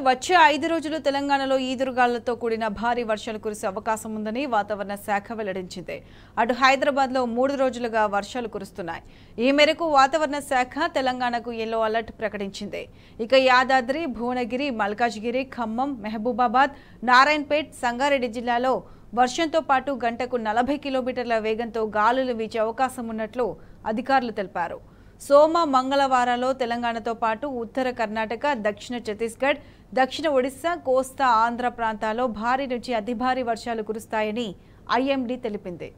వచ్చే 5 రోజులు తెలంగాణలో ఈదురుగాలులతో కూడిన భారీ వర్షాలు కురిసే అవకాశం ఉందని వాతావరణ శాఖ వెల్లడించింది. అటు హైదరాబాద్లో 3 రోజులుగా వర్షాలు కురుస్తున్నాయి. ఈ మేరకు వాతావరణ శాఖ తెలంగాణకు యెల్లో అలర్ట్ ప్రకటించింది. ఇక యాదాద్రి, భువనగిరి, మల్కాజ్గిరి, ఖమ్మం, మహబూబాబాద్, నారాయణపేట్, సంగారెడ్డి జిల్లాలో వర్షంతో పాటు గంటకు 40 కిలోమీటర్ల వేగంతో గాలులు వీచే అవకాశం ఉన్నట్లు అధికారులు తెలిపారు. సోమ, మంగళవారాల్లో తెలంగాణతో పాటు ఉత్తర కర్ణాటక, దక్షిణ ఛత్తీస్గఢ్, దక్షిణ ఒడిశా, కోస్తా ఆంధ్ర ప్రాంతాల్లో భారీ నుంచి అతి భారీ వర్షాలు కురుస్తాయని ఐఎండీ తెలిపింది.